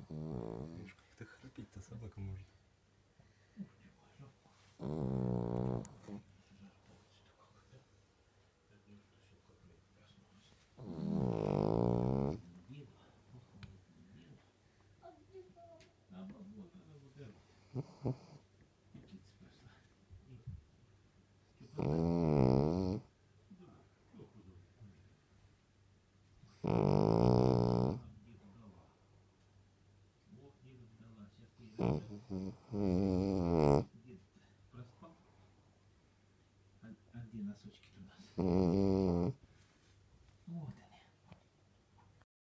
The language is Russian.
Видишь, как-то храпеть-то собака может. А где носочки-то у нас?